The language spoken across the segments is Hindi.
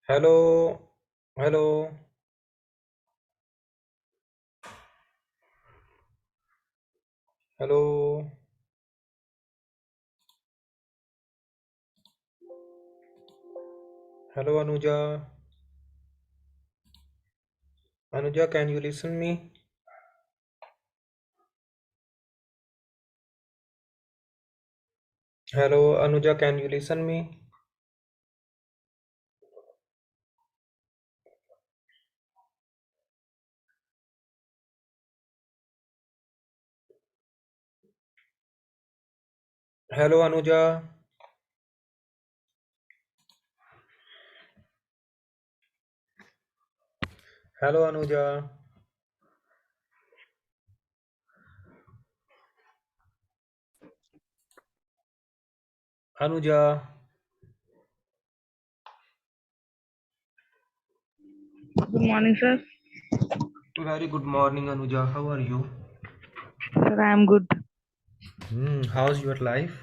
Hello. Hello. Hello. Hello Anuja. Anuja, can you listen me? Hello Anuja, can you listen me? Hello Anuja. Hello Anuja. Anuja. Good morning, sir. Very good morning Anuja, how are you? Sir, I am good. How is your life?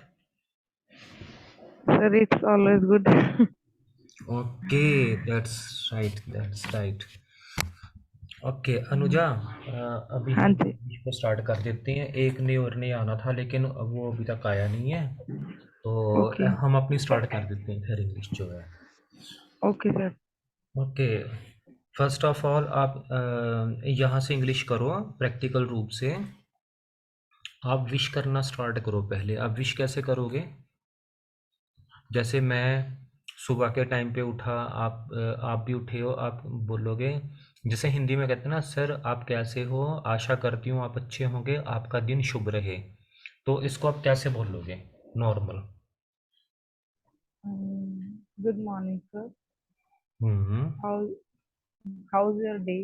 Sir, it's always good. Okay, that's right, that's right. Okay Anuja, अभी हाँ हम जी. इंग्लिश को स्टार्ट कर देते हैं। एक ने और नहीं आना था, लेकिन अब वो अभी तक आया नहीं है, तो Okay. हम अपनी स्टार्ट कर देते हैं फिर इंग्लिश जो है। Okay, sir. Okay, first of all आप यहाँ से इंग्लिश करो प्रैक्टिकल रूप से। आप विश करना स्टार्ट करो। पहले आप विश कैसे करोगे? जैसे मैं सुबह के टाइम पे उठा, आप भी उठे हो, आप बोलोगे, जैसे हिंदी में कहते हैं ना, सर आप कैसे हो, आशा करती हूँ आप अच्छे होंगे, आपका दिन शुभ रहे। तो इसको आप कैसे बोलोगे normal? Good morning, sir. Hmm. How how's your day?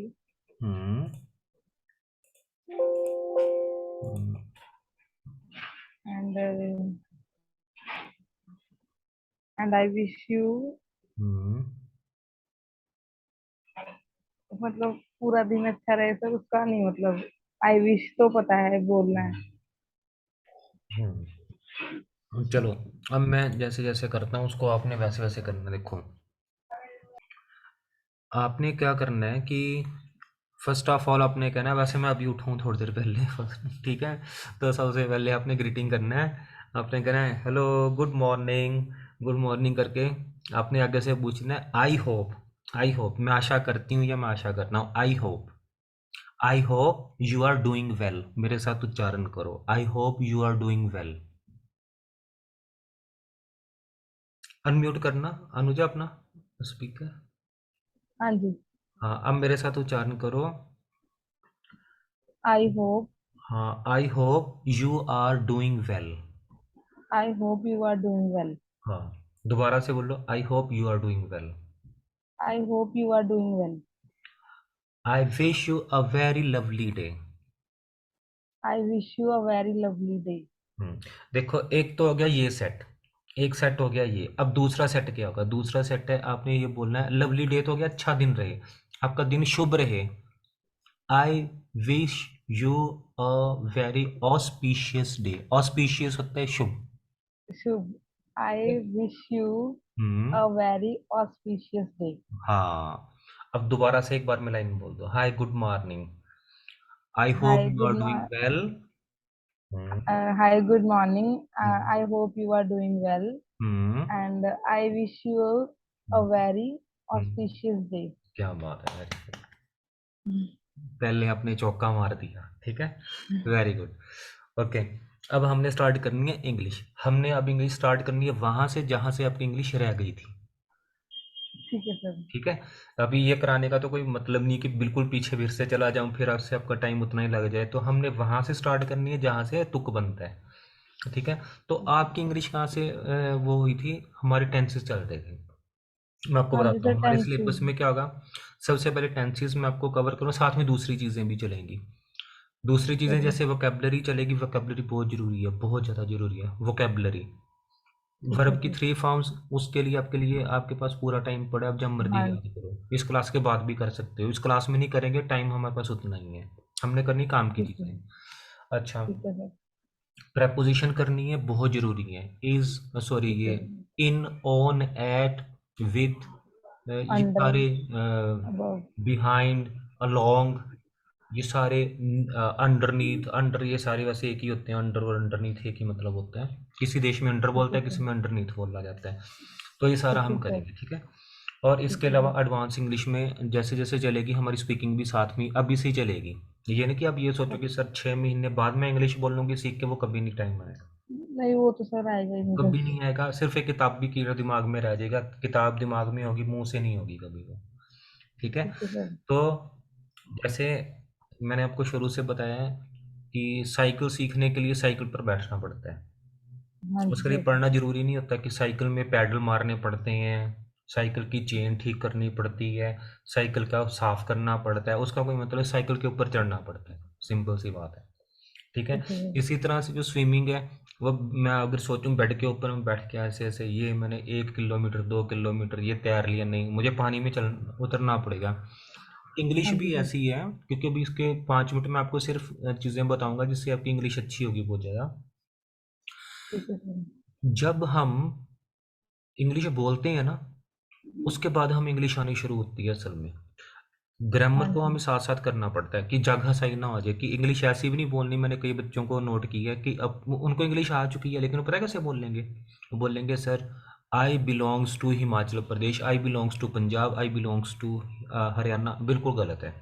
Hmm. Hmm. And and I wish you हम्म। मतलब पूरा दिन अच्छा रहे सर, उसका नहीं मतलब आई विश तो पता है बोलना है. हम्म। चलो, अब मैं जैसे जैसे करता हूँ उसको आपने वैसे वैसे करना। देखो, आपने क्या करना है कि फर्स्ट ऑफ ऑल आपने कहना है, वैसे मैं अभी उठाऊँ थोड़ी देर पहले ठीक है। तो सबसे पहले आपने ग्रीटिंग करना है। आपने कहना है hello, good morning. Good morning करके आपने आगे से पूछना है आई होप। आई होप, मैं आशा करती हूँ या मैं आशा करना हूँ। I hope, I hope you are doing well. मेरे साथ उच्चारण करो, I hope you are doing well. Unmute करना अनुजा अपना स्पीकर। हाँ जी. हाँ, अब मेरे साथ उच्चारण करो। I hope. हाँ, I hope you are doing well. I hope you are doing well. हाँ, दोबारा से बोलो, I hope you are doing well. I hope you are doing well. I wish you a very lovely day. I wish you a very lovely day. Hmm. देखो, एक तो हो गया ये सेट, एक सेट हो गया ये। अब दूसरा सेट क्या होगा? दूसरा सेट है, आपने ये बोलना है लवली डे तो हो गया अच्छा दिन रहे, आपका दिन शुभ रहे। I wish you a very auspicious day. Auspicious होता है शुभ। शुभ. I wish you hmm. A very auspicious day. हाँ, अब दोबारा से एक बार मैं लाइन बोल दो, hi good morning, I hope Hi, you good are doing morning. Well. Hmm. Hi, good morning. Hmm. I hope you are doing well, hmm. and I wish you a very hmm. auspicious day. क्या बात है, वेरी गुड। पहले आपने चौका मार दिया, ठीक है, वेरी गुड। ओके, अब हमने स्टार्ट करनी है इंग्लिश। हमने अब इंग्लिश स्टार्ट करनी है वहां से जहां से आपकी इंग्लिश रह गई थी। ठीक है सर. ठीक है, अभी ये कराने का तो कोई मतलब नहीं कि बिल्कुल पीछे फिर से चला जाऊं, फिर आपसे आपका टाइम उतना ही लग जाए। तो हमने वहां से स्टार्ट करनी है जहां से तुक बनता है। ठीक है, तो आपकी इंग्लिश कहाँ से वो हुई थी? हमारे टेंसेस चल रहे थे। मैं आपको हाँ जी बताता सर, हूँ हमारे टेंसेस. सिलेबस में क्या होगा। सबसे पहले टेंसेस में आपको कवर करूँ, साथ में दूसरी चीज़ें भी चलेंगी। दूसरी ठीक है चीज़ें सर. जैसे वोकेबलरी चलेगी। वोकेबलरी बहुत ज़रूरी है, बहुत ज़्यादा ज़रूरी है वोकेबलरी। ठीक है वर्ब की सर. 3 फॉर्म्स, उसके लिए आपके पास पूरा टाइम पड़ा है, आप जब मर्जी हाँ. याद करो। इस क्लास के बाद भी कर सकते हो, इस क्लास में नहीं करेंगे, टाइम हमारे पास उतना ही है। हमने करनी काम की ठीक है. चीज़ें। अच्छा, ठीक है सर. प्रेपोजिशन करनी है, बहुत ज़रूरी है। इज, सॉरी, ठीक ये है. इन, ऑन, एट, विथ, ये अंडर, सारे अबव। बिहाइंड, अलोंग, ये सारे अंडरनीथ, अंडर, ये सारे वैसे एक ही होते हैं। अंडर और अंडरनीथ एक ही मतलब होता है। किसी देश में अंडर ठीक बोलता है है, सर। किसी में अंडरनीथ बोला जाता है। तो ये सारा ठीक है हम सर। करेंगे, ठीक है। और ठीक इसके है अलावा सर। एडवांस इंग्लिश में जैसे जैसे चलेगी हमारी स्पीकिंग भी साथ में अभी से ही चलेगी। ये नहीं कि आप ये सोचो कि सर 6 महीने बाद मैं इंग्लिश बोल लूँगी सीख के, वो कभी नहीं टाइम आएगा। नहीं, वो तो सर आएगा ही मेरे। कभी नहीं आएगा। सिर्फ एक किताब भी कीड़ा दिमाग में रह जाएगा, किताब दिमाग में होगी, मुंह से नहीं होगी कभी वो, ठीक है। ठीक है सर। तो जैसे मैंने आपको शुरू से बताया है कि साइकिल सीखने के लिए साइकिल पर बैठना पड़ता है। हाँ जी उसके लिए सर। पढ़ना जरूरी नहीं होता कि साइकिल में पैडल मारने पड़ते हैं, साइकिल की चेन ठीक करनी पड़ती है, साइकिल का साफ करना पड़ता है, उसका कोई मतलब, साइकिल के ऊपर चढ़ना पड़ता है, सिंपल सी बात है, ठीक है। ठीक है सर। इसी तरह से जो स्विमिंग है, वो मैं अगर सोचूं बेड के ऊपर में बैठ के ऐसे ऐसे ये मैंने 1 किलोमीटर 2 किलोमीटर ये तैर लिया, नहीं, मुझे पानी में चल उतरना पड़ेगा। इंग्लिश हाँ जी भी सर। ऐसी है, क्योंकि अभी इसके 5 मिनट में आपको सिर्फ चीज़ें बताऊंगा जिससे आपकी इंग्लिश अच्छी होगी बहुत ज़्यादा। ठीक है सर। जब हम इंग्लिश बोलते हैं ना, उसके बाद हम इंग्लिश आनी शुरू होती है असल में। ग्रामर हाँ को जी। हमें साथ साथ करना पड़ता है कि जगह सही ना हो जाए, कि इंग्लिश ऐसी भी नहीं बोलनी। मैंने कई बच्चों को नोट किया है कि अब उनको इंग्लिश आ चुकी है, लेकिन वो पता है कैसे बोल लेंगे। वो बोलेंगे sir I belongs to Himachal Pradesh, I belongs to Punjab, I belongs to Haryana. बिल्कुल गलत है।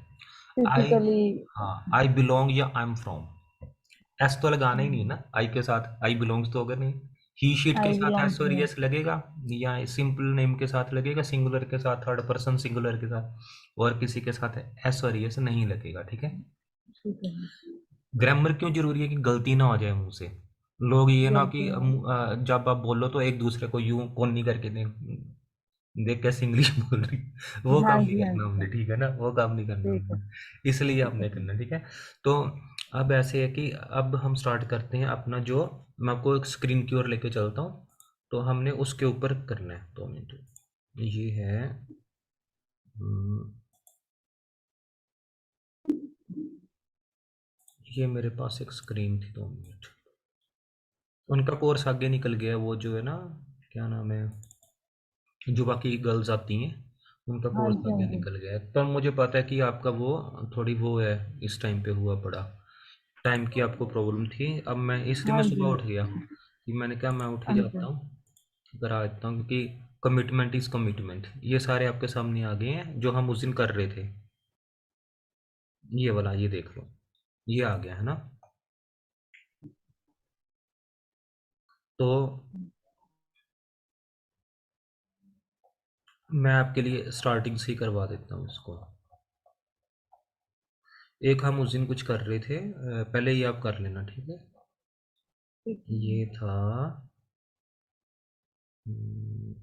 I, typically. हाँ, आई बिलोंग या आई एम फ्रॉम, एस तो लगाना ही नहीं ना आई के साथ, आई बिलोंग्स तो अगर नहीं। ही शीट के आई साथ बिलोंग एस और टू। यस लगेगा, या सिंपल नेम के साथ लगेगा, सिंगुलर के साथ, थर्ड पर्सन सिंगुलर के साथ, और किसी के साथ एस और यस नहीं लगेगा, ठीक है। ठीक है। ग्रामर क्यों जरूरी है? कि गलती ना हो जाए मुंह से। लोग ये ना कि गलती नहीं। जब आप बोलो तो एक दूसरे को यूं कोनी करके देख कैसे इंग्लिश बोल रही, वो हाँ काम नहीं जी, हाँ करना जी हमने, सर। ठीक है ना, वो काम नहीं करना ठीक है। हमने, इसलिए ठीक है हमने सर। करना, ठीक है। तो अब ऐसे है कि अब हम स्टार्ट करते हैं अपना जो, मैं आपको एक स्क्रीन की ओर लेके चलता हूँ। तो हमने उसके ऊपर करना है, 2 मिनट। ये है, हम्म, ये मेरे पास एक स्क्रीन थी, 2 मिनट। उनका कोर्स आगे निकल गया, वो जो है ना, क्या नाम है, जो बाकी गर्ल्स आती हैं, उनका हाँ कोर्स जी, हाँ आगे जी। निकल गया है। तो मुझे पता है कि आपका वो थोड़ी वो है, इस टाइम पे हुआ पड़ा, टाइम की आपको प्रॉब्लम थी। अब मैं इसलिए मैं हाँ सुबह जी। उठ गया कि मैंने कहा मैं उठ ही हाँ जाता जी। हूँ, करा देता हूँ, क्योंकि कमिटमेंट इज़ कमिटमेंट। ये सारे आपके सामने आ गए हैं जो हम उस दिन कर रहे थे। ये वाला, ये देख लो, ये आ गया है ना। तो मैं आपके लिए स्टार्टिंग से ही करवा देता हूँ इसको। एक हम उस दिन कुछ कर रहे थे, पहले ये आप कर लेना, ठीक है। ठीक ये था, हम्म,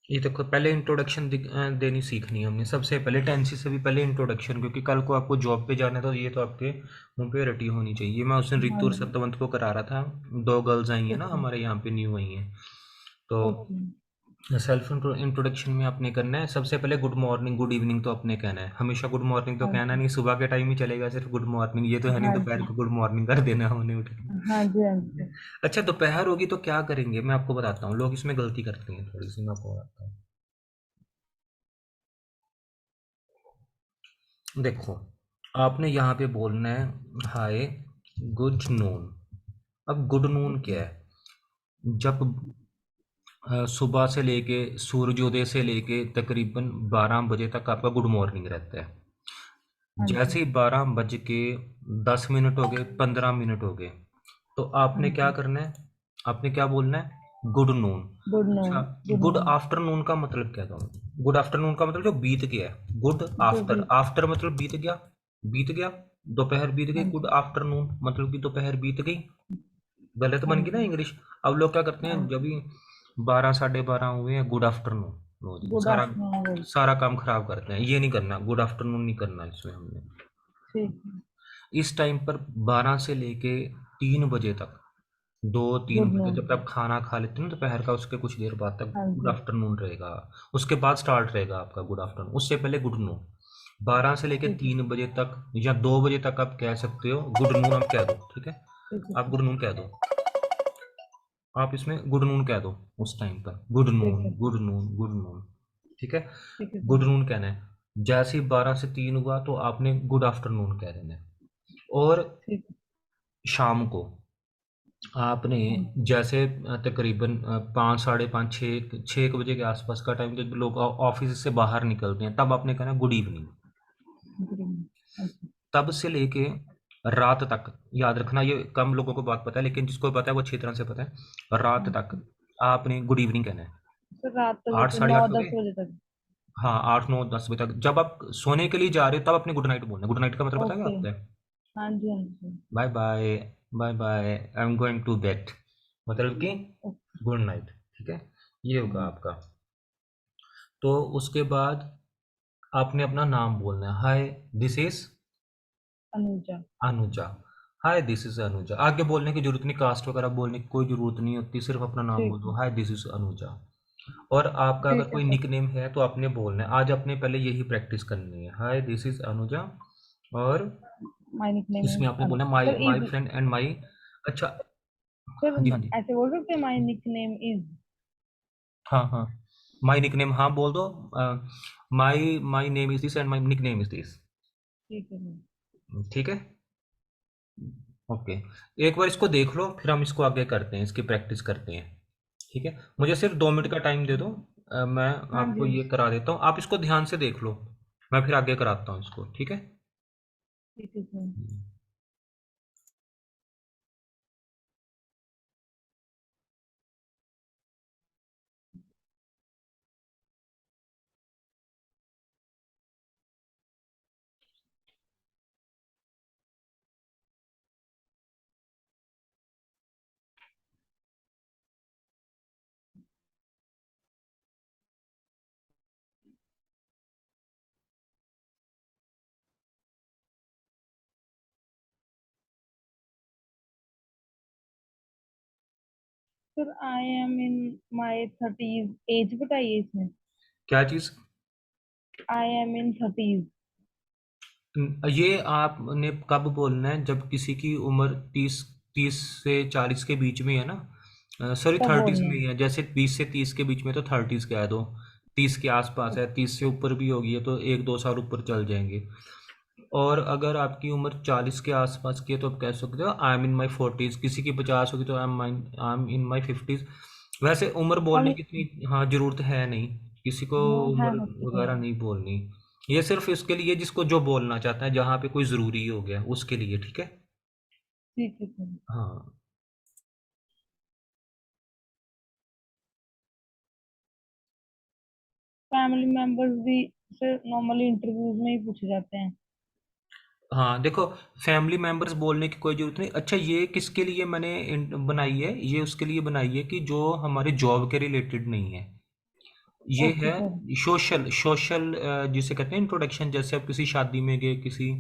ये देखो, पहले इंट्रोडक्शन देनी सीखनी है हमने सबसे पहले, टेंसी से भी पहले इंट्रोडक्शन, क्योंकि कल को आपको जॉब पे जाना है, तो ये तो आपके मुंह पे रटी होनी चाहिए। मैं उस दिन है। हाँ रितु और जी। सत्यवंत को करा रहा था, 2 गर्ल्स आई हैं ठीक ना है। हमारे यहाँ पे, न्यू आई हैं। तो ओके। सेल्फ इंट्रोडक्शन में आपने करना है सबसे पहले गुड मॉर्निंग गुड इवनिंग तो आपने कहना है हमेशा। गुड मॉर्निंग तो हाँ कहना जी। नहीं, सुबह के टाइम ही चलेगा सिर्फ गुड मॉर्निंग, ये तो है नहीं हाँ दोपहर जी। को गुड मॉर्निंग कर देना हमने उठ के। हाँ जी, हाँ जी सर। अच्छा, दोपहर होगी तो क्या करेंगे, मैं आपको बताता हूँ। लोग इसमें गलती करते हैं थोड़ी सी, मैं आपको बताता हूँ। देखो, आपने यहाँ पे बोलना है हाय गुड नून। अब गुड नून ठीक क्या है। है? जब सुबह से लेके सूर्योदय से लेके तकरीबन 12 बजे तक आपका गुड मॉर्निंग रहता है। हाँ जैसे जी। ही 12 बज के 10 मिनट हो गए, 15 मिनट हो गए, तो हाँ आपने क्या जी। करना है? आपने क्या बोलना है? Good noon. गुड अच्छा, noon. Good good noon. Afternoon का मतलब क्या था? गुड आफ्टरनून का मतलब जो बीत गया है, गुड जो आफ्टर, भी। आफ्टर मतलब बीत गया, बीत गया, दोपहर बीत गई, हाँ गुड जी। आफ्टरनून मतलब कि दोपहर बीत गई। गलत हाँ बन गई ना जी। इंग्लिश। अब लोग क्या करते हैं, हाँ जब जी। भी 12 साढ़े 12 हुए हैं, गुड आफ्टरनून, लो जी, गुड सारा आफ्टरनून बोल। सारा काम खराब करते हैं। ये नहीं करना, गुड आफ्टरनून नहीं करना इसमें हमने। ठीक है। इस टाइम पर 12 से लेके 3 बजे तक, दो तीन गुड बजे नून। जब तक खाना खा लेते हैं ना दोपहर का, उसके कुछ देर बाद तक हाँ गुड जी। आफ्टरनून रहेगा। उसके बाद स्टार्ट रहेगा आपका गुड आफ्टरनून, उससे पहले गुड नून। 12 से लेके ठीक है। 3 बजे तक या 2 बजे तक आप कह सकते हो गुड नून, आप कह दो, ठीक है। ठीक है आप सर। गुड नून कह दो, आप इसमें गुड नून कह दो उस टाइम पर, गुड ठीक नून है गुड नून गुड नून, ठीक है। ठीक है गुड सर। नून कहना है। जैसे ही 12 से 3 हुआ तो आपने गुड आफ्टरनून कह देना है। और ठीक है। शाम को आपने हाँ जी। जैसे तकरीबन 5, साढ़े 5, 6 बजे के आसपास का टाइम, जब लोग ऑफिस से बाहर निकलते हैं, तब आपने कहना गुड इवनिंग। Good evening. हाँ जी। तब से लेके रात तक, याद रखना ये कम लोगों को बात पता है, लेकिन जिसको पता है वो अच्छी तरह से पता है, रात हाँ तक जी। आपने गुड इवनिंग कहना है। सर रात तक आठ जैसे साढ़े नौ आठ हो दस गए बजे तक। हाँ, 8, 9, 10 बजे तक जब आप सोने के लिए जा रहे हो तब अपने गुड नाइट बोलना है। गुड नाइट का मतलब पता है क्या ओके। होता है? हाँ जी हाँ जी। Bye bye, bye bye, I am going to bed, मतलब कि ओके। गुड नाइट, ठीक है। ये होगा हाँ, आपका। तो उसके बाद आपने अपना नाम बोलना है, hi this is Anuja. Anuja. Hi this is Anuja, आगे बोलने की जरूरत नहीं, कास्ट वगैरह बोलने की कोई जरूरत नहीं होती, सिर्फ अपना नाम ठीक बोल दो, है। Hi this is Anuja. और आपका अगर ठीक है कोई सर। निक नेम है तो आपने बोलना है, आज आपने पहले यही प्रैक्टिस करनी है, हाय दिस इज अनुजा। और माय निकनेम इसमें इज आपने बोलना Anu. My sir my is. Friend and my. अच्छा। सर हाँ जी, हाँ जी। ऐसे बोल सकते हैं माय निकनेम इज। हाँ हाँ, माई निक नेम, हाँ बोल दो। My my name is this and my nick name is this, ठीक है सर। ठीक है। ओके, एक बार इसको देख लो, फिर हम इसको आगे करते हैं, इसकी प्रैक्टिस करते हैं, ठीक है। मुझे सिर्फ 2 मिनट का टाइम दे दो, मैं हाँ आपको जी। ये करा देता हूँ, आप इसको ध्यान से देख लो, मैं फिर आगे कराता हूँ इसको, ठीक है। ठीक है sir. Sir I am in my thirties, age बताइए इसमें। क्या चीज़? आई एम इन थर्टीज। ये आपने कब बोलना है? जब किसी की उम्र 30 से 40 के बीच में है ना, सॉरी तब 30s बोलना में है। ही है, जैसे 20 से 30 के बीच में तो 30s कह दो। 30 के आसपास है, 30 से ऊपर भी होगी है तो 1, 2 साल ऊपर चल जाएंगे। और अगर आपकी उम्र 40 के आसपास की है तो आप कह सकते हो I am in my 40s। किसी की 50 होगी तो I am in my 50s। वैसे उम्र बोलने हम की इतनी हाँ जरूरत है नहीं, किसी को वो है उम्र वगैरह हॉस्पिटल। नहीं बोलनी। ये सिर्फ इसके लिए जिसको जो बोलना चाहता है, जहाँ पे कोई ज़रूरी हो गया उसके लिए, ठीक है। ठीक है सर। हाँ। फैमिली मेंबर्स भी सर नॉर्मली इंटरव्यूज में ही पूछे जाते हैं। हाँ देखो, फैमिली मेम्बर्स बोलने की कोई ज़रूरत नहीं। अच्छा, ये किसके लिए मैंने बनाई है? ये उसके लिए बनाई है कि जो हमारे जॉब के रिलेटेड नहीं है। ये ओके है सर। सोशल सोशल, जिसे कहते हैं इंट्रोडक्शन। जैसे आप किसी शादी में गए, किसी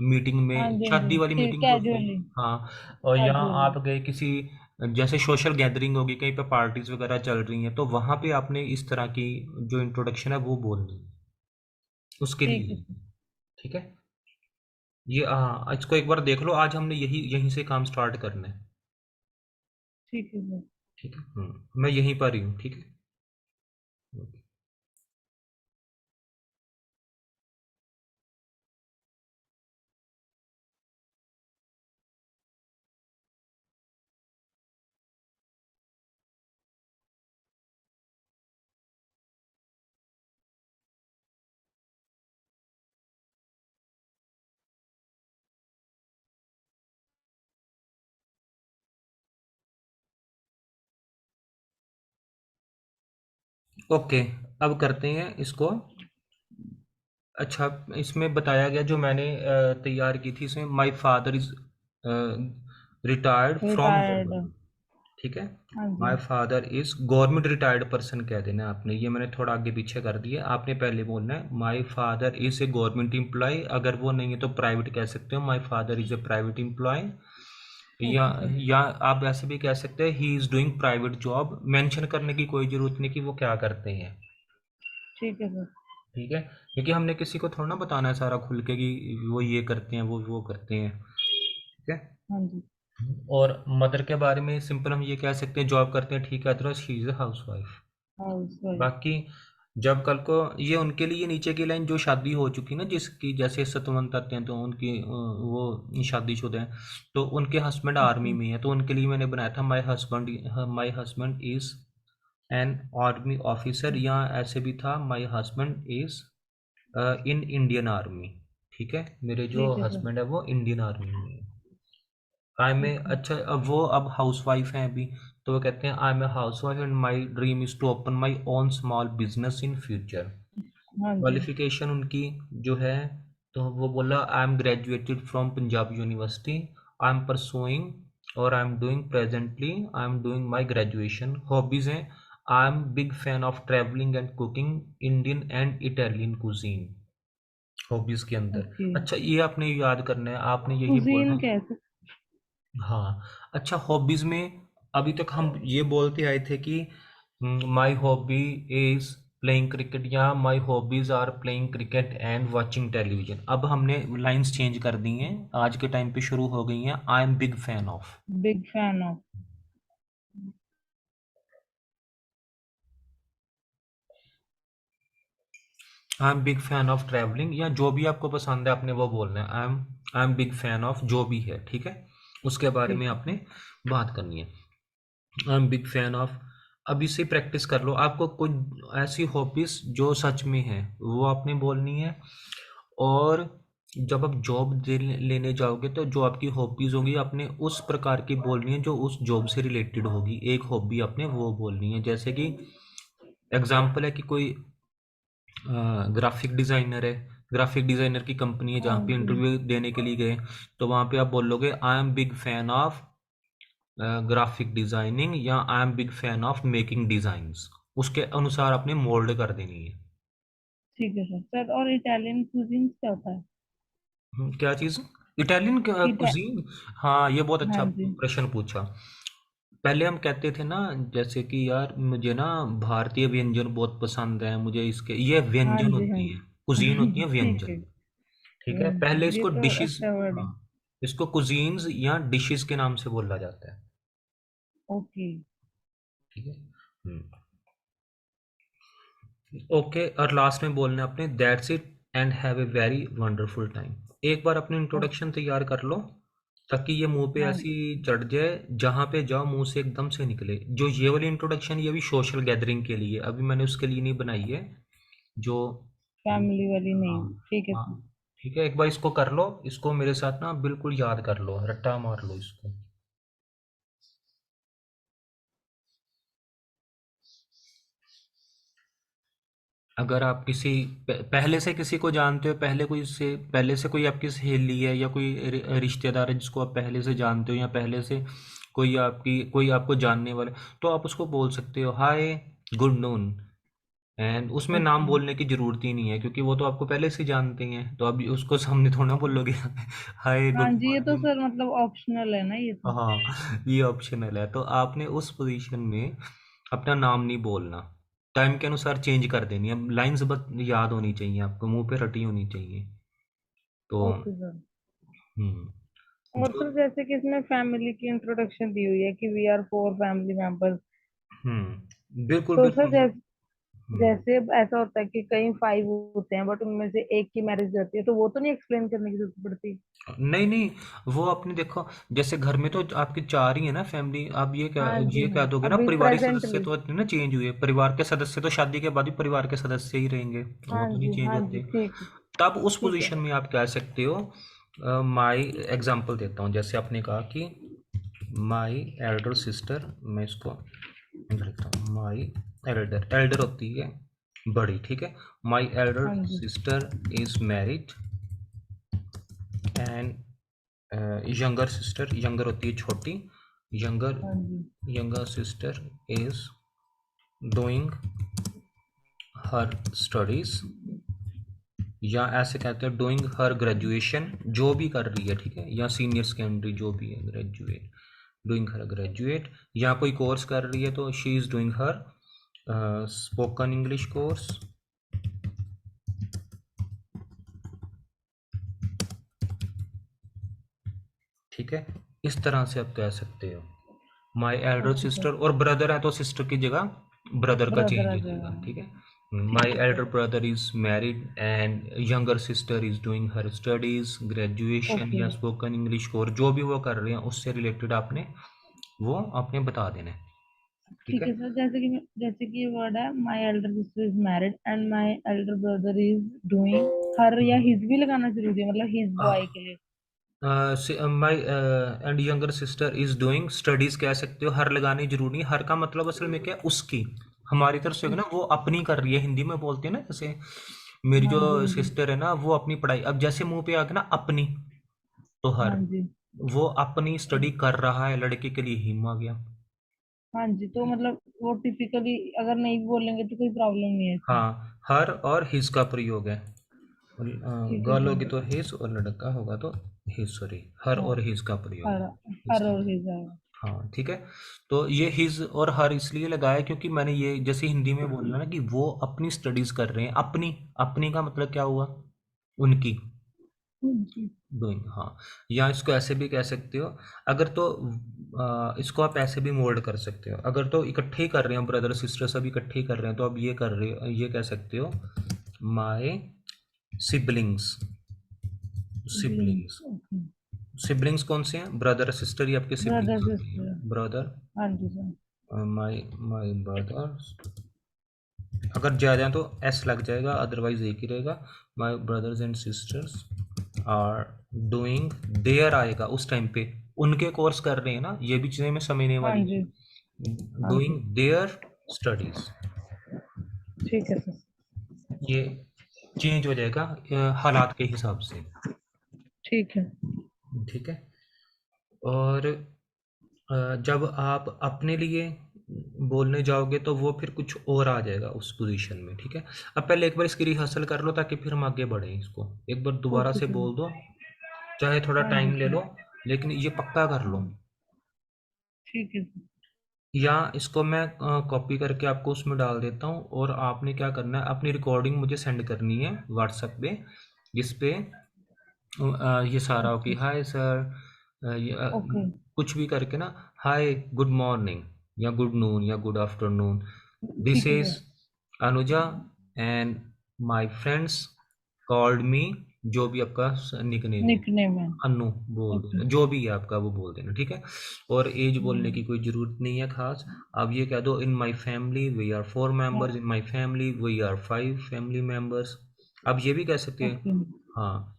मीटिंग हाँ में, जी हाँ शादी जी, वाली ठीक मीटिंग जो होती है, कैजुअली। हाँ। और यहाँ कैजुअली। आप गए किसी, जैसे सोशल गैदरिंग होगी, कहीं पे पार्टीज वगैरह चल रही हैं, तो वहाँ पे आपने इस तरह की जो इंट्रोडक्शन है वो बोलनी है, उसके ठीक है लिए, सर। ठीक है। ये हाँ, इसको एक बार देख लो, आज हमने यही यहीं से काम स्टार्ट करना है, ठीक है सर। ठीक है। मैं यहीं पर ही हूँ, ठीक है। ओके, अब करते हैं इसको। अच्छा, इसमें बताया गया जो मैंने तैयार की थी, इसमें my father is retired from retired. Government, ठीक है। हाँ जी। My father is government retired person कह देना आपने, ये मैंने थोड़ा आगे पीछे कर दिया। आपने पहले बोलना है my father is a government employee, अगर वो नहीं है तो प्राइवेट कह सकते हो, my father is a private employee. या ओके सर। या आप ऐसे भी कह सकते हैं he is doing private job, mention करने की कोई जरूरत नहीं कि वो क्या करते हैं, ठीक है सर। ठीक है, क्योंकि हमने किसी को थोड़ा ना बताना है सारा खुल के कि वो ये करते हैं वो करते हैं। ठीक है। हाँ जी। और मदर के बारे में सिंपल हम ये कह सकते हैं जॉब करते हैं, ठीक है, otherwise she is a housewife. House wife. बाकी जब कल को ये उनके लिए नीचे की लाइन जो शादी हो चुकी ना, जिसकी जैसे सतवंत आते हैं तो उनकी वो शादीशुदा हैं, तो उनके हस्बैंड आर्मी ओके। में है, तो उनके लिए मैंने बनाया था my husband is an army officer, या ऐसे भी था my husband is in Indian army. ठीक है, मेरे जो ठीक है सर। हस्बैंड है वो इंडियन आर्मी में है। आई में ओके। अच्छा, अब वो अब हाउस वाइफ हैं अभी, तो वो कहते हैं I am a housewife and my dream is to open my own small business in future. हाँ जी। क्वालिफिकेशन उनकी जो है, तो वो बोला I am graduated from Punjab university, I am pursuing और I am doing presently I am doing my graduation. Hobbies हैं, I am big fan of travelling and cooking Indian and Italian cuisine. Hobbies के अंदर, ओके। अच्छा ये आपने याद करना है, आपने यही कुजीन बोलना। कैसे? हाँ, अच्छा हॉबीज़ में अभी तक हम ये बोलते आए थे कि my hobby is playing cricket, या my hobbies are playing cricket and watching television. अब हमने लाइंस चेंज कर दी हैं, आज के टाइम पे शुरू हो गई हैं, I am big fan of. Big fan of. I am big fan of travelling, या जो भी आपको पसंद है आपने वो बोलना है, आई एम बिग फैन ऑफ जो भी है, ठीक है, उसके बारे में ठीक है आपने सर। बात करनी है। आई एम बिग फैन ऑफ, अभी से प्रैक्टिस कर लो, आपको कुछ ऐसी हॉबीज जो सच में है वो आपने बोलनी है। और जब आप जॉब लेने जाओगे तो जो आपकी हॉबीज होंगी आपने उस प्रकार की बोलनी है जो उस जॉब से रिलेटेड होगी, एक हॉबी आपने वो बोलनी है। जैसे कि एग्जाम्पल है कि कोई ग्राफिक डिज़ाइनर है, ग्राफिक डिज़ाइनर की कंपनी है जहाँ हाँ पे जी। इंटरव्यू देने के लिए गए, तो वहाँ पे आप बोलोगे I am big fan of graphic designing, या I am big fan of making designs, उसके अनुसार आपने मोल्ड कर देनी है। ठीक है सर। सर और इटालियन कुजीन क्या होता है? क्या चीज़? इटालियन इटा कुजीन, हाँ ये बहुत हाँ अच्छा जी। प्रश्न पूछा। पहले हम कहते थे ना, जैसे कि यार मुझे ना भारतीय व्यंजन बहुत पसंद है, मुझे इसके ये हाँ व्यंजन जी। हाँ होती है, कुजीन होती जी। है ठीक है। व्यंजन। ठीक है, पहले व्यंजन, ये इसको तो डिशेस, अच्छा वर्ड है। हाँ, इसको कुजीन्स या डिशेस के नाम से बोला जाता है। ओके। ठीक है। ओके, और लास्ट में बोलना है अपने that's it and have a very wonderful time. एक बार अपनी इंट्रोडक्शन ओके। तैयार कर लो, ताकि ये मुंह पे हाँ ऐसी जी। चढ़ जाए, जहाँ पे जाओ मुंह से एकदम से निकले। जो ये वाली इंट्रोडक्शन ये भी सोशल गैदरिंग के लिए, अभी मैंने उसके लिए नहीं बनाई है। जो फैमिली वाली हाँ, नहीं? ठीक है हाँ, सर। ठीक है, एक बार इसको कर लो, इसको मेरे साथ ना बिल्कुल याद कर लो, रट्टा मार लो इसको। अगर आप किसी पहले से किसी को जानते हो, पहले से कोई आपकी सहेली है या कोई रिश्तेदार है जिसको आप पहले से जानते हो, या पहले से कोई आपको जानने वाला, तो आप उसको बोल सकते हो हाय, गुड नून। एंड उसमें नाम ओके। बोलने की जरूरत ही नहीं है, क्योंकि वो तो आपको पहले से जानते हैं, तो अभी उसको सामने थोड़ा ना बोलोगे हाय हाँ गुड जी, ये तो मॉर्निंग। सर मतलब ऑप्शनल है ना ये तो। हाँ, ये ऑप्शनल है, तो आपने उस पोजीशन में अपना नाम नहीं बोलना, टाइम के अनुसार चेंज कर देनी है, लाइंस बस याद होनी चाहिए आपको, मुंह पे रटी होनी चाहिए। तो ओके सर। हम्म, और जो सर जैसे कि इसमें फैमिली की इंट्रोडक्शन दी हुई है कि we are four family members, बिल्कुल तो सर बिल्कुल। हम्म, जैसे ऐसा होता है कि कई फाइव होते हैं बट उनमें से एक की मैरिज रहती है, तो वो तो नहीं एक्सप्लेन करने की जरूरत पड़ती? नहीं नहीं, वो आपने देखो, जैसे घर में तो आपकी चार ही है ना फैमिली, आप हाँ जी। ये हाँ, कह दोगे ना अभी पारिवारिक सदस्य प्रेजेंटली। तो ना चेंज हुए, परिवार के सदस्य तो शादी के बाद भी परिवार के सदस्य ही रहेंगे, वो हाँ तो नहीं जी। चेंज हाँ जी। होते। ठीक है। तब उस ठीक है। पोजीशन में आप कह सकते हो माई, एग्जांपल देता हूँ, जैसे आपने कहा कि माई एल्डर सिस्टर, मैं इसको लिखता हूँ, माई एल्डर, एल्डर होती है बड़ी, ठीक है, माई एल्डर हाँ जी। Sister is married and younger sister, younger होती है छोटी, यंगर हाँ जी। Younger sister is doing her studies, या ऐसे कहते हैं डूइंग हर ग्रेजुएशन, जो भी कर रही है, ठीक है, या सीनियर सेकेंडरी जो भी है, ग्रेजुएट, डूइंग हर ग्रेजुएट, या कोई कोर्स कर रही है तो she is doing her spoken English course, ठीक है, इस तरह से आप कह सकते हो। My elder okay sir. Sister, और ब्रदर है तो सिस्टर की जगह ब्रदर का ब्रदर चेंज आ हो जाएगा। जाएगा। ठीक है, माई ठीक है Elder sir. Brother is married and younger sister is doing her studies, graduation okay. या स्पोकन इंग्लिश कोर्स, जो भी वो कर रहे हैं उससे रिलेटेड आपने वो आपने बता देना है। ठीक ठीक है है, सर, जैसे कि ये वर्ड है, my elder sister is married and my elder brother is doing, her या हिज भी लगाना जरूरी है, मतलब हिज बॉय के लिए? My and younger sister is doing studies कह सकते हो, हर लगानी जरूरी है। हर का मतलब असल में क्या है, उसकी, हमारी तरफ से होगा ना, वो अपनी कर रही है, हिंदी में बोलते हैं ना, जैसे मेरी हाँ जो जी, हाँ जी। सिस्टर है ना वो अपनी पढ़ाई, अब जैसे मुंह पे आ गया ना अपनी, तो हाँ हर, जी। वो अपनी स्टडी कर रहा है, लड़के के लिए हिम आ गया। हाँ जी, तो मतलब वो टिपिकली अगर नहीं भी बोलेंगे तो कोई प्रॉब्लम नहीं है इसमें? हाँ, हर और हिज का प्रयोग है। ठीक है गर्ल सर। होगी तो हिज, और लड़का होगा तो हिज, सॉरी, हर हाँ, और हिज का प्रयोग हर है इस हर तरह और से। हिज आएगा। हाँ ठीक है, तो ये हिज और हर इसलिए लगाया क्योंकि मैंने ये जैसे हिंदी में बोलना ना कि वो अपनी स्टडीज कर रहे हैं, अपनी, अपनी का मतलब क्या हुआ, उनकी, जी। डूइंग। हाँ, या इसको ऐसे भी कह सकते हो, अगर तो इसको आप ऐसे भी मोल्ड कर सकते हो, अगर तो इकट्ठे ही कर रहे हैं ब्रदर सिस्टर सब इकट्ठे ही कर रहे हैं, तो आप ये कर रहे हो, ये कह सकते हो my siblings, siblings, okay. Siblings कौन से हैं, ब्रदर सिस्टर ही आपके ब्रदर सिबलिंग्स होते हैं, सिस्टर। ब्रदर, हाँ जी सर। माय माय ब्रदर, अगर ज़्यादा हैं तो एस लग जाएगा, अदरवाइज एक ही रहेगा। My brothers and sisters are doing, there आएगा उस टाइम पे, उनके कोर्स कर रहे हैं ना, ये भी चीज़ें में समझने हाँ वाली जी। है, हाँ जी। डूइंग देयर स्टडीज, ठीक है सर। ये चेंज हो जाएगा हालात के हिसाब से। ठीक है। ठीक है, और जब आप अपने लिए बोलने जाओगे तो वो फिर कुछ और आ जाएगा उस पोजीशन में। ठीक है, अब पहले एक बार इसकी रिहर्सल कर लो ताकि फिर हम आगे बढ़ें, इसको एक बार दोबारा ओके से सर। बोल दो, चाहे थोड़ा हाँ जी टाइम ले लो, सर। लेकिन ये पक्का कर लो। ठीक है सर। या इसको मैं कॉपी करके आपको उसमें डाल देता हूँ, और आपने क्या करना है, अपनी रिकॉर्डिंग मुझे सेंड करनी है व्हाट्सएप पे, जिस पे ये सारा हो कि ओके। Hi sir, okay. कुछ भी करके ना, हाय गुड मॉर्निंग या गुड नून या गुड आफ्टरनून, दिस ठीक है is sir. Anuja and my friends called me, जो भी आपका निकनेम है, निकनेम है। अन्नू बोल ओके। देना, जो भी है आपका वो बोल देना। ठीक है, और एज बोलने की हम्म। कोई ज़रूरत नहीं है खास, आप ये कह दो in my family we are 4 members, in हाँ। My family we are 5 family members. आप ये भी कह सकते हैं, ओके। हाँ,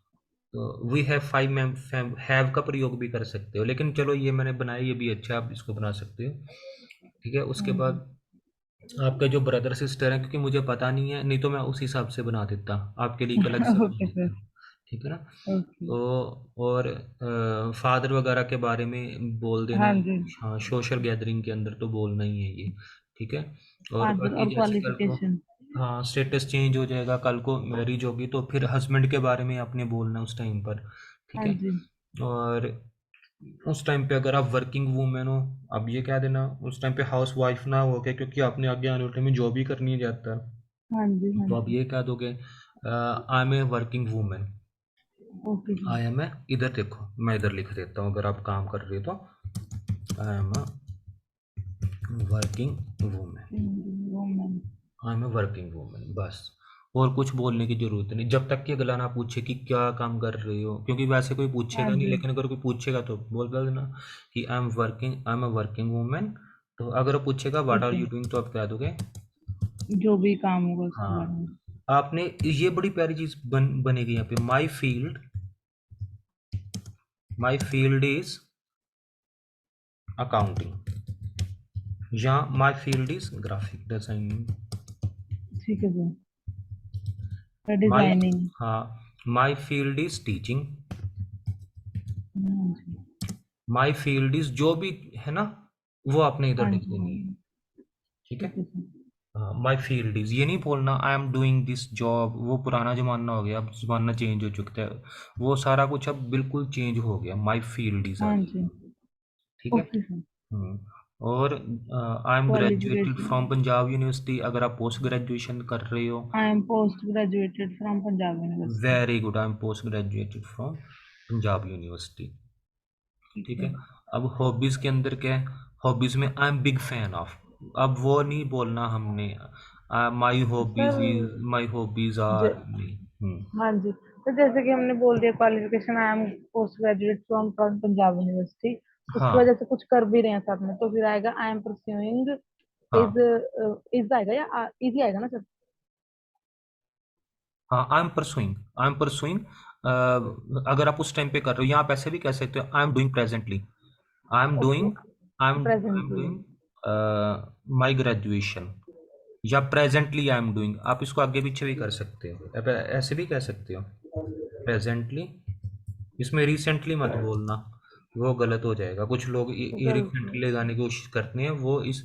तो वी हैव 5 हैव का प्रयोग भी कर सकते हो, लेकिन चलो ये मैंने बनाया, ये भी अच्छा है, आप इसको बना सकते हो। ठीक है, उसके हाँ जी। बाद आपके जो ब्रदर सिस्टर हैं, क्योंकि मुझे पता नहीं है, नहीं तो मैं उस हिसाब से बना देता, आपके लिए एक अलग से बना ओके सर। देता। ठीक है ना, ओके। तो और फादर वगैरह के बारे में बोल देना हाँ है। जी। हाँ, सोशल गैदरिंग के अंदर तो बोलना ही है ये। ठीक है, और फादर बाकी और जैसे कल को, क्वालिफिकेशन। हाँ, स्टेटस चेंज हो जाएगा, कल को मैरिज होगी तो फिर हस्बैंड के बारे में आपने बोलना है उस टाइम पर। ठीक हाँ है, जी। और उस टाइम पे अगर आप वर्किंग वूमेन हो, अब ये कह देना उस टाइम पे हाउस वाइफ ना हो के, क्योंकि आपने आगे आने वाले टाइम में जॉब ही करनी है ज़्यादातर, हाँ जी। हाँ तो आप जी। ये कह दोगे I am a working women, okay sir. I am a, इधर देखो मैं इधर लिख देता हूँ, अगर आप काम कर रहे हो तो I am a working women, women. I am a working women, बस। और कुछ बोलने की जरूरत नहीं, जब तक कि अगला ना पूछे कि क्या काम कर रहे हो, क्योंकि वैसे कोई हाँ पूछेगा नहीं, जी। लेकिन अगर कोई पूछेगा तो बोल बोल देना कि I am a working women. तो अगर वो पूछेगा व्हाट ठीक आर है, यू डूइंग, तो आप कह दोगे, जो भी काम होगा उसके बारे हाँ। में। आपने ये बड़ी प्यारी चीज बनेगी यहाँ पे, माई फील्ड इज अकाउंटिंग, या my field is graphic designing, ठीक है सर। माई, डिजाइनिंग। हाँ, माई फील्ड इज टीचिंग, हाँ जी। माई फील्ड इज, जो भी है ना वो आपने इधर हाँ लिख जी। हाँ देनी है। जी। ठीक है, ठीक है सर। माई फील्ड इज, ये नहीं बोलना आई एम डूइंग दिस जॉब, वो पुराना जमाना हो गया, अब जमाना चेंज हो चुका है, वो सारा कुछ अब बिल्कुल चेंज हो गया, माई फील्ड इज आ हाँ जाएगा। जी। ठीक है, ओके सर। हम्म, और I am graduated qualification. From Punjab university, अगर आप पोस्ट ग्रेजुएशन कर रहे हो, I am post graduated from Punjab university. Very good, I am post graduated from Punjab university. ठीक ठीक है है। अब हॉबीज के अंदर क्या है, हॉबीज में आई एम बिग फैन ऑफ, अब वो नहीं बोलना हमने, सर। माई हॉबीज ज, आर नहीं। हाँ जी, तो जैसे कि हमने बोल दिया qualification I am post graduate from Punjab university, उसकी हाँ वजह से कुछ कर भी रहे हैं साथ में, तो फिर आएगा आई एम परस्यूइंग इज, हाँ इज आएगा या इजी आएगा ना सर? हाँ, आई एम परसुइंग, अगर आप उस टाइम पे कर रहे हो, या आप ऐसे भी कह सकते हो I am doing presently, I M okay, doing, I am presently. Doing my graduation, या प्रेजेंटली आई एम डूइंग, आप इसको आगे पीछे भी कर सकते हो, ऐसे भी कह सकते हो प्रेजेंटली, इसमें रिसेंटली मत बोलना, वो गलत हो जाएगा, कुछ लोग ये रिसेंटली लगाने की कोशिश करते हैं, वो इस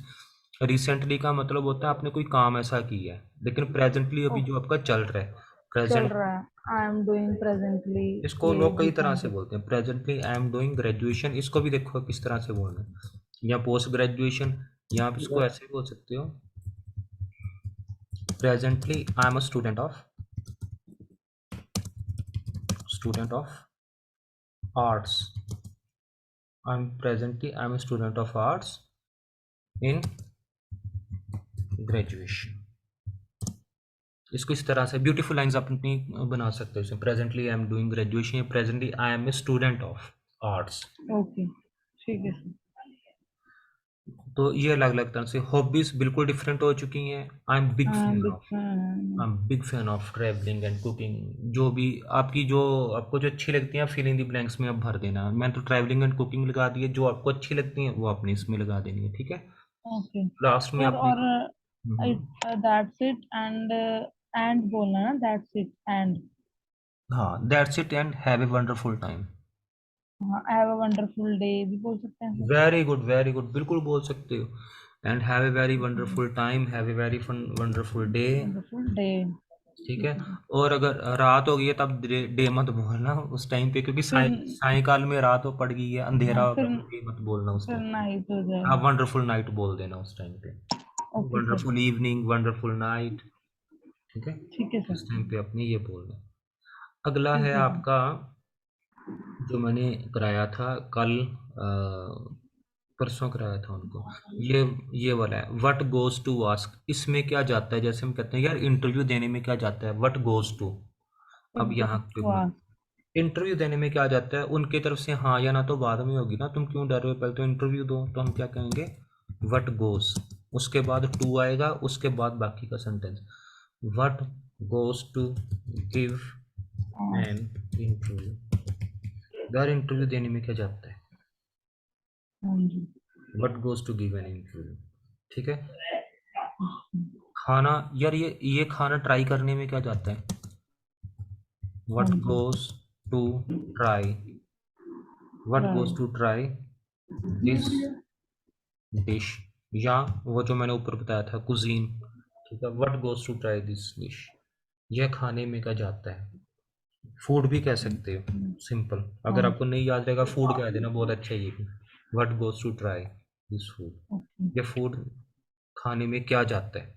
रिसेंटली का मतलब होता है आपने कोई काम ऐसा किया है, लेकिन प्रेजेंटली अभी जो आपका चल रहा है, चल प्रेजेंट, रहा है, आई एम डूइंग प्रेजेंटली इसको ये लोग कई दिस तरह से समथिंग। बोलते हैं, presently I am doing graduation, इसको भी देखो किस तरह से बोलना है, या पोस्ट ग्रेजुएशन, या आप इसको ऐसे भी बोल सकते हो, presently I am a student of arts, I am student of arts in graduation, इसको इस तरह से ब्यूटीफुल लाइंस आप अपनी बना सकते हो, इसमें presently I am doing graduation, या presently I am a student of arts. Okay, ठीक है सर। तो ये अलग अलग तरह से हॉबीज बिल्कुल डिफरेंट हो चुकी हैं। I am big I am fan big of, fan. I am big fan of travelling and cooking, जो भी आपकी जो आपको जो अच्छी लगती है फिल इन द ब्लैंक्स में आप भर देना, मैंने तो ट्रैवलिंग एंड कुकिंग लगा दी है, जो आपको अच्छी लगती है वो आपने इसमें लगा देनी है, ठीक है। ओके लास्ट में सर, आपने और दैट्स इट एंड बोलना है ना, दैट्स इट एंड। हाँ, that's it and have a wonderful time, हाँ, हैव अ वंडरफुल डे भी बोल सकते हैं सर। वेरी गुड, बिल्कुल बोल सकते हो, and have a very wonderful time, have a very fun wonderful day, wonderful day. ठीक ठीक है। है सर। और अगर रात हो गई है तब डे मत बोलना उस टाइम पे, क्योंकि फिर सायकाल में रात हो पड़ गई है, अंधेरा हाँ, होगा, तो डे मत बोलना उस फिर टाइम पे, नाइट हो हाँ जाएगा। वंडरफुल नाइट बोल देना उस टाइम पे, okay sir. Wonderful evening, wonderful night, ठीक है, ठीक है सर। उस टाइम पे अपने ये बोलना। अगला है ठीक है सर। आपका, जो मैंने कराया था कल, परसों कराया था उनको, ये ये वाला है व्हाट गोज टू आस्क, इसमें क्या जाता है, जैसे हम कहते हैं यार इंटरव्यू देने में क्या जाता है, व्हाट गोज टू, अब यहाँ पे वाह। इंटरव्यू देने में क्या जाता है, उनके तरफ से हाँ या ना तो बाद में होगी ना, तुम क्यों डर रहे हो, पहले तो इंटरव्यू दो, तो हम क्या कहेंगे, व्हाट गोज, उसके बाद टू आएगा, उसके बाद बाकी का sentence, what goes to give हाँ एन इंटरव्यू, यार इंटरव्यू देने में क्या जाता है, हाँ जी। What goes to give an interview, ठीक है। खाना, यार ये खाना ट्राई करने में क्या जाता है, हाँ व्हाट जी। Goes to try, what goes right. To try this dish, या वो जो मैंने ऊपर बताया था कुजीन, ठीक है, what goes to try this dish, यह खाने में क्या जाता है, फूड भी कह सकते हो, सिंपल, अगर हाँ आपको नहीं याद रहेगा फूड कह देना, बहुत अच्छा ये भी, what goes to try this food, okay. ये फूड खाने में क्या जाता है,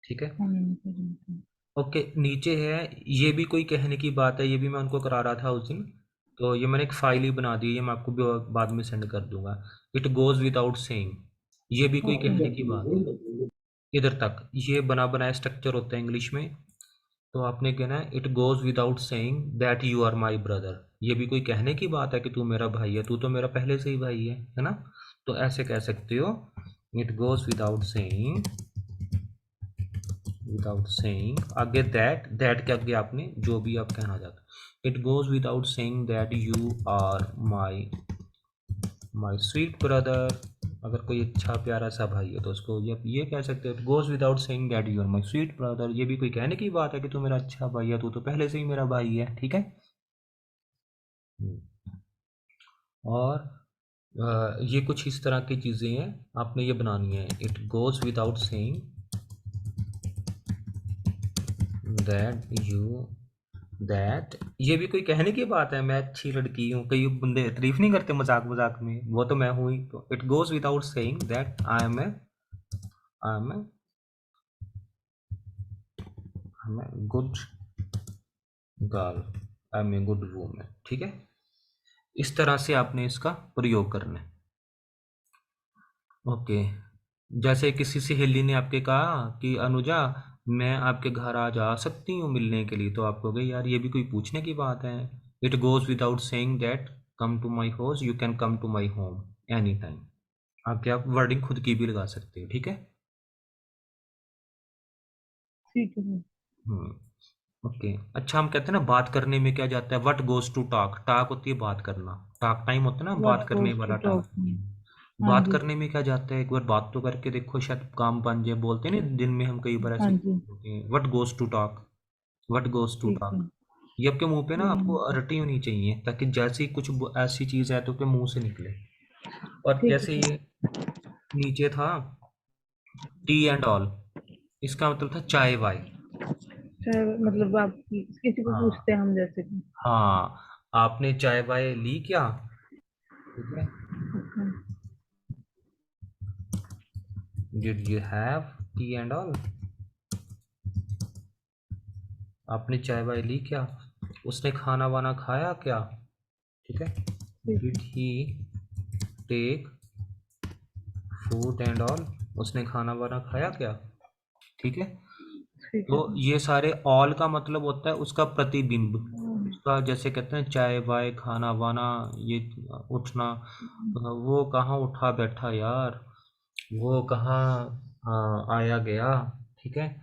ठीक है। हाँ जी। ओके, नीचे है, ये भी कोई कहने की बात है, ये भी मैं उनको करा रहा था उस दिन, तो ये मैंने एक फाइल ही बना दी है, ये मैं आपको भी बाद में सेंड कर दूंगा, इट गोज विदाउट सेइंग, ये भी कोई ओके। कहने की बात है, इधर तक ये बना बनाया स्ट्रक्चर होता है इंग्लिश में, तो आपने कहना है it goes without saying that you are my brother, ये भी कोई कहने की बात है कि तू मेरा भाई है, तू तो मेरा पहले से ही भाई है ना, तो ऐसे कह सकते हो, इट गोज विदाउट सेइंग, आगे दैट के आगे आपने जो भी आप कहना चाहते, it goes without saying that you are my sweet brother, अगर कोई अच्छा प्यारा सा भाई है तो उसको ये कह सकते हो, it goes without saying that you are my sweet brother, ये भी कोई कहने की बात है कि तू मेरा अच्छा भाई है, तू तो पहले से ही मेरा भाई है, ठीक है। और ये कुछ इस तरह की चीज़ें हैं, आपने ये बनानी है, it goes without saying that you that, ये भी कोई कहने की बात है, मैं अच्छी लड़की हूँ, कई बंदे तारीफ नहीं करते मजाक मजाक में, वो तो मैं हूँ ही, तो it goes without saying that I am a good girl, I am a good women, ठीक है। इस तरह से आपने इसका प्रयोग करना है। ओके। जैसे किसी सहेली ने आपके कहा कि अनुजा मैं आपके घर आज आ सकती हूँ मिलने के लिए, तो आप कहोगे यार ये भी कोई पूछने की बात है। It goes without saying that come to my house, you can come to my home any time. आपके आप वर्डिंग खुद की भी लगा सकते हो, ठीक है। ठीक है सर। हम्म। ओके। अच्छा, हम कहते हैं ना बात करने में क्या जाता है, what goes to talk. Talk होती है बात करना, टॉक टाइम होता है ना, व्हाट बात करने गोज टू वाला टॉक। टाइम। हाँ बात जी। करने में क्या जाता है, एक बार बात तो करके देखो, शायद काम बन जाए। बोलते हैं ना दिन में हम कई बार हाँ ऐसे जी। बोलते हैं what goes to talk, what goes to ठीक है। टॉक। ये आपके मुंह पे ना आपको हम्म, रटी होनी चाहिए, ताकि जैसे ही कुछ ऐसी चीज है तो आपके मुंह से निकले। और ठीक है जैसे सर। ये नीचे था टी एंड ऑल, इसका मतलब था चाय वाय। सर मतलब आप किसी को हाँ। पूछते हैं हम जैसे कि। हाँ, आपने चाय वाय ली क्या, ठीक है। Okay. Did you have T and all, आपने चाय वाय ली क्या, उसने खाना वाना खाया क्या, ठीक है। ठीक डिड है। ही टेक फूड एंड ऑल, उसने खाना वाना खाया क्या, ठीक है। ठीक तो है सर। ये सारे ऑल का मतलब होता है उसका प्रतिबिंब। हम्म, उसका जैसे कहते हैं चाय वाय खाना वाना, ये उठना, वो कहाँ उठा बैठा यार, वो कहाँ आया गया, ठीक है।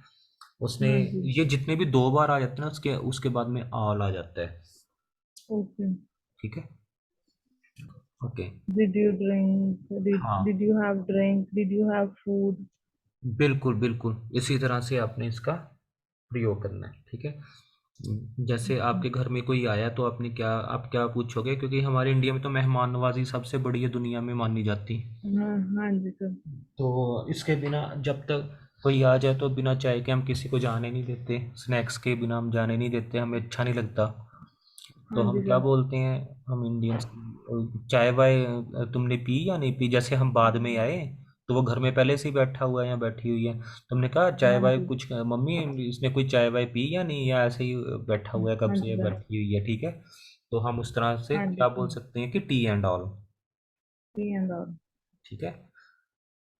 उसने, हाँ जी। ये जितने भी दो बार आ जाते हैं ना उसके उसके बाद में ऑल आ जाता है, ओके। ठीक है। ओके। डिड यू ड्रिंक, हाँ, did you have drink, did you have food. बिल्कुल बिल्कुल इसी तरह से आपने इसका प्रयोग करना है, ठीक है। जैसे आपके घर में कोई आया तो आपने क्या, आप क्या पूछोगे, क्योंकि हमारे इंडिया में तो मेहमान नवाजी सबसे बड़ी है दुनिया में मानी जाती है। हाँ हाँ जी सर। तो इसके बिना जब तक कोई आ जाए तो बिना चाय के हम किसी को जाने नहीं देते, स्नैक्स के बिना हम जाने नहीं देते, हमें अच्छा नहीं लगता। तो हाँ हम जी क्या सर। बोलते हैं, हम इंडियंस, चाय वाय तुमने पी या नहीं पी। जैसे हम बाद में आए तो वो घर में पहले से ही बैठा हुआ है या बैठी हुई है, तुमने कहा चाय हाँ वाय जी। कुछ, मम्मी इसने कोई चाय वाय पी या नहीं, या ऐसे ही बैठा हुआ है कब हाँ से जी या सर। बैठी हुई है, ठीक है। तो हम उस तरह से हाँ जी क्या बोल सर। सकते हैं कि T and all, T and all. ठीक है।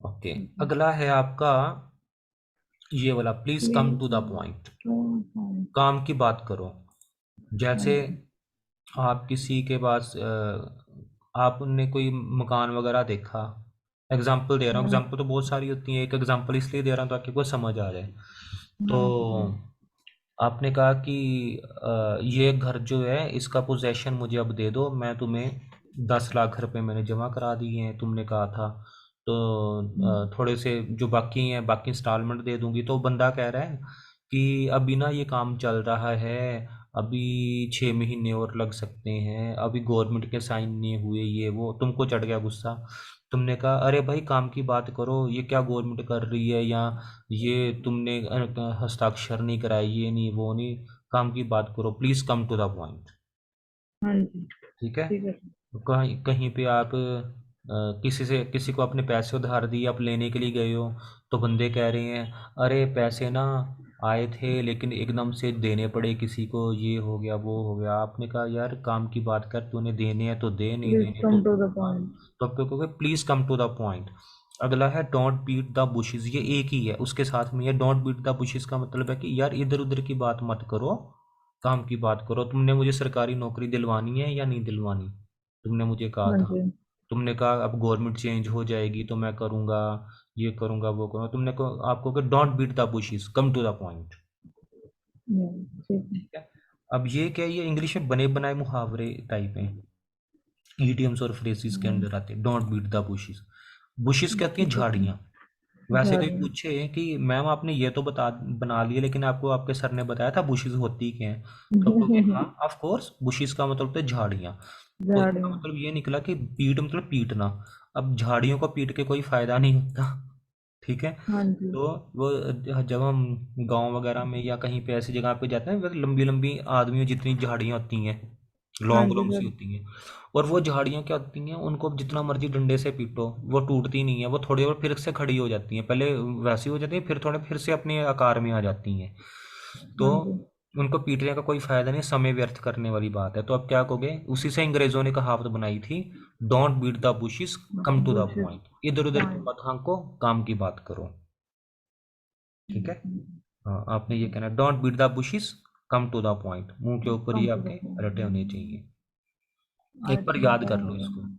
ओके। ठीक है। अगला है आपका ये वाला, please come please to the point. हाँ। काम की बात करो। हाँ जैसे जी। आप किसी के पास आपने कोई मकान वगैरह देखा, एग्जाम्पल दे रहा हूँ, हाँ एग्जाम्पल तो बहुत सारी होती है, एक एग्जाम्पल इसलिए दे रहा हूँ ताकि को समझ आ जाए। तो हाँ जी सर। आपने कहा कि ये घर जो है इसका पोजेशन मुझे अब दे दो, मैं तुम्हें 10 लाख रुपए मैंने जमा करा दिए हैं, तुमने कहा था। तो थोड़े से जो बाकी हैं बाकी इंस्टॉलमेंट दे दूंगी। तो बंदा कह रहा है कि अभी ना ये काम चल रहा है, अभी 6 महीने और लग सकते हैं, अभी गवर्नमेंट के साइन नहीं हुए, ये वो, तुमको चढ़ गया गुस्सा। तुमने कहा अरे भाई काम की बात करो, ये क्या गवर्नमेंट कर रही है, या ये तुमने हस्ताक्षर नहीं कराए, ये नहीं वो नहीं, काम की बात करो, please come to the point, हाँ जी। ठीक है। ठीक है सर। कहीं कहीं पे आप किसी से, किसी को अपने पैसे उधार दिए, आप लेने के लिए गए हो, तो बंदे कह रहे हैं अरे पैसे ना आए थे लेकिन एकदम से देने पड़े किसी को, ये हो गया वो हो गया। आपने कहा यार काम की बात कर, तूने देने हैं तो दे, नहीं प्लीज देने तो कम टू द हाँ। पॉइंट। तो आप कहोगे please come to the point. अगला है डोंट बीट द बुशेस, ये एक ही है उसके साथ में, ये डोंट बीट द बुशेस का मतलब है कि यार इधर उधर की बात मत करो, काम की बात करो। तुमने मुझे सरकारी नौकरी दिलवानी है या नहीं दिलवानी, तुमने मुझे कहा हाँ था। जी। तुमने कहा अब गवर्नमेंट चेंज हो जाएगी तो मैं करूँगा, ये करूँगा वो करूँगा, तुमने को आपको कि don't beat the bushes, come to the point, ठीक है। ठीक है। अब ये क्या है, ये इंग्लिश में बने बनाए मुहावरे टाइप हैं, ईडियम्स और फ्रेजेस के हाँ, अंदर आते हैं। Don't beat the bushes, bushes कहती हैं ठीक है सर। झाड़ियाँ। वैसे कोई झाड़ियाँ। पूछे कि मैम आपने ये तो बता बना लिया, लेकिन आपको आपके सर ने बताया था बुशेस होती क्या हैं, तो आप कहोगे हाँ ऑफ कोर्स, बुशेस का मतलब होता है झाड़ियाँ। तो इसका झाड़ियाँ। मतलब ये निकला कि पीट मतलब पीटना। अब झाड़ियों को पीट के कोई फायदा नहीं होता, ठीक है। हाँ जी। तो वो जब हम गांव वगैरह में या कहीं पे ऐसी जगह पे जाते हैं, लंबी लंबी आदमियों जितनी झाड़ियाँ होती हैं, हाँ लॉन्ग जी लॉन्ग सी सर। होती हैं। और वो झाड़ियाँ क्या होती हैं, उनको जितना मर्जी डंडे से पीटो वो टूटती नहीं है, वो थोड़ी देर फिर से खड़ी हो जाती हैं, पहले वैसी हो जाती है फिर थोड़े फिर से अपने आकार में आ जाती हैं। तो हाँ जी। उनको पीटने का कोई फायदा नहीं, समय व्यर्थ करने वाली बात है। तो अब क्या कहोगे, उसी से अंग्रेजों ने कहावत बनाई थी, don't beat the bushes, come to the bushes point. इधर उधर की पॉइंट। मत हांको, काम की बात करो। ठीक है। हाँ, आपने ये कहना, don't beat the bushes, come to the point. मुंह के ऊपर कम ही टू द आपके रटे होने पॉइंट। चाहिए। आई एक बार थिंक याद आई कर लो इसको। हैव।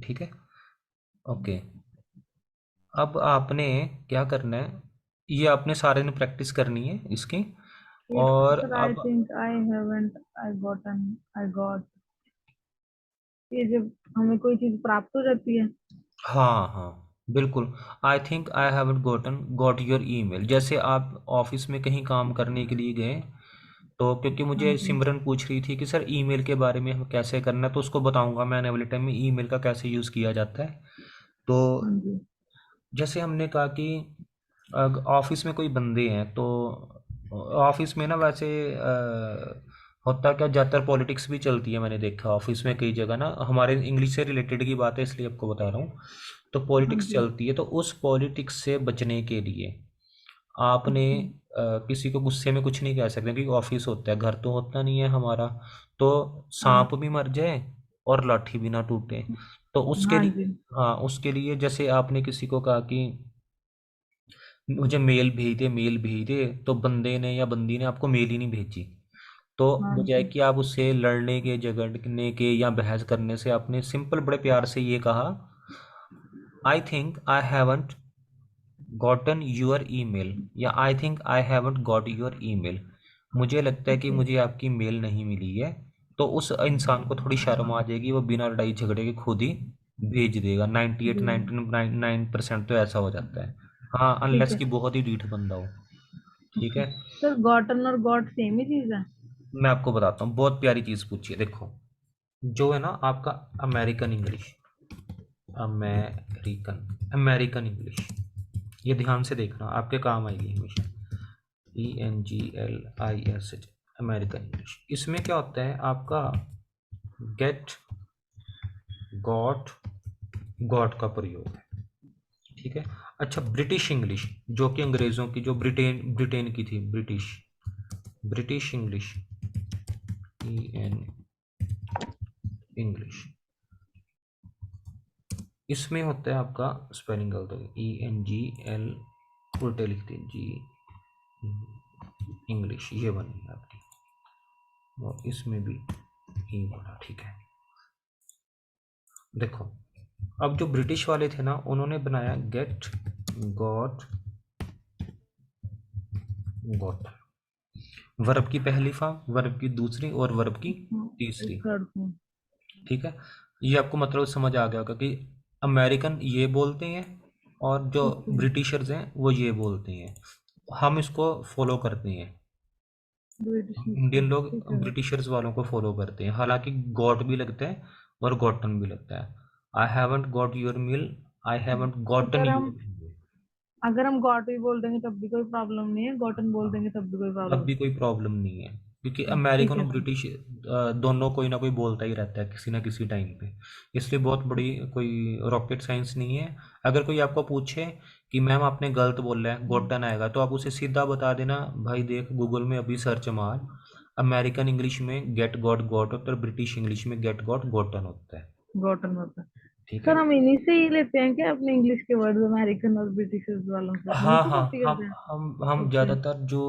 ठीक है। ओके। अब आपने क्या करना है, ये आपने सारे ने प्रैक्टिस करनी है इसकी। Yes, और sir, I अब think I haven't, I got। ये जब हमें कोई चीज प्राप्त हो जाती है। हाँ हाँ, बिल्कुल। आई think I haven't got your email. जैसे आप ऑफिस में कहीं काम करने के लिए गए, तो क्योंकि हाँ मुझे जी। सिमरन पूछ रही थी कि सर ईमेल के बारे में हम कैसे करना है, तो उसको बताऊंगा मैं आने वाले टाइम में ईमेल का कैसे यूज़ किया जाता है। तो हाँ जी। जैसे हमने कहा कि ऑफिस में कोई बंदे हैं, तो ऑफिस में ना वैसे होता क्या, ज़्यादातर पॉलिटिक्स भी चलती है। मैंने देखा ऑफिस में कई जगह ना, हमारे इंग्लिश से रिलेटेड की बात है इसलिए आपको बता रहा हूँ। तो हाँ पॉलिटिक्स जी। चलती है, तो उस पॉलिटिक्स से बचने के लिए आपने अच्छा। किसी को गुस्से में कुछ नहीं कह सकते, क्योंकि ऑफिस होता है, घर तो होता नहीं है हमारा। तो हाँ। सांप भी मर जाए और लाठी भी ना टूटे। तो उसके हाँ लिए, जी। हाँ उसके लिए, जैसे आपने किसी को कहा कि मुझे मेल भेज दे, तो बंदे ने या बंदी ने आपको मेल ही नहीं भेजी। तो हाँ बजाय जी। कि आप उससे लड़ने के, झगड़ने के या बहस करने से, आपने सिंपल बड़े प्यार से ये कहा, I think I haven't gotten your email, या I think I haven't got your email. मुझे लगता है कि ओके। मुझे आपकी मेल नहीं मिली है। तो उस इंसान को थोड़ी शर्म आ जाएगी, वो बिना लड़ाई झगड़े के खुद ही भेज देगा। 98 जी। 99% तो ऐसा हो जाता है। हाँ, ठीक अनलेस है। कि बहुत ही ढीठ बंदा हो। ठीक ओके है। सर, गॉटन और गॉट सेम ही चीज है? मैं आपको बताता हूँ, बहुत प्यारी चीज़ पूछी है, देखो। जो है ना आपका American English, American American English, ये ध्यान से देखना, आपके काम आएगी हमेशा। ENGLISH, American English. इसमें क्या होता है आपका, गेट, गॉट, गॉट का प्रयोग है। ठीक है। अच्छा, ब्रिटिश इंग्लिश, जो कि अंग्रेजों की, जो ब्रिटेन ब्रिटेन की थी, British British English, EN English, इसमें होता है आपका स्पेलिंग गलत हो गया, ENGL, उल्टे लिखते हैं जी, इंग्लिश ये बनी है आपकी, और इसमें भी ई बना। ठीक है। देखो, अब जो ब्रिटिश वाले थे ना, उन्होंने बनाया गेट, गॉट, गॉट। वर्ब की पहली फॉर्म, वर्ब की दूसरी और वर्ब की तीसरी। Third form. ठीक है। ये आपको मतलब समझ आ गया होगा कि अमेरिकन ये बोलते हैं, और जो ओके। ब्रिटिशर्स हैं वो ये बोलते हैं। हम इसको फॉलो करते हैं। ब्रिटिश को। इंडियन लोग ठीक है सर। ब्रिटिशर्स वालों को फॉलो करते हैं, हालांकि गॉट भी लगता है और गॉटन भी लगता है। I haven't got your meal, I haven't gotten अगर हम योर, अगर हम गॉट भी बोल देंगे तब भी कोई प्रॉब्लम नहीं है, गॉटन बोल हाँ, देंगे तब भी कोई तब प्रॉब्लम भी कोई प्रॉब्लम नहीं है, क्योंकि नहीं। ठीक अमेरिकन है और सर। ब्रिटिश दोनों कोई ना कोई बोलता ही रहता है किसी ना किसी टाइम पे। इसलिए बहुत बड़ी कोई रॉकेट साइंस नहीं है। अगर कोई आपको पूछे कि मैम आपने गलत बोला है, गोटन आएगा, तो आप उसे सीधा बता देना, भाई देख गूगल में अभी सर्च मार, अमेरिकन इंग्लिश में गेट गॉट गॉट होता है, और ब्रिटिश इंग्लिश में गेट गॉट गॉटन होता है। गॉटन होता है। ठीक सर है। हम इन्हीं से ही लेते हैं क्या अपने इंग्लिश के वर्ड्स, अमेरिकन और ब्रिटिश वालों से, वहीं हाँ से हाँ, कॉपी हम करते हैं? हम हम ओके। ज़्यादातर जो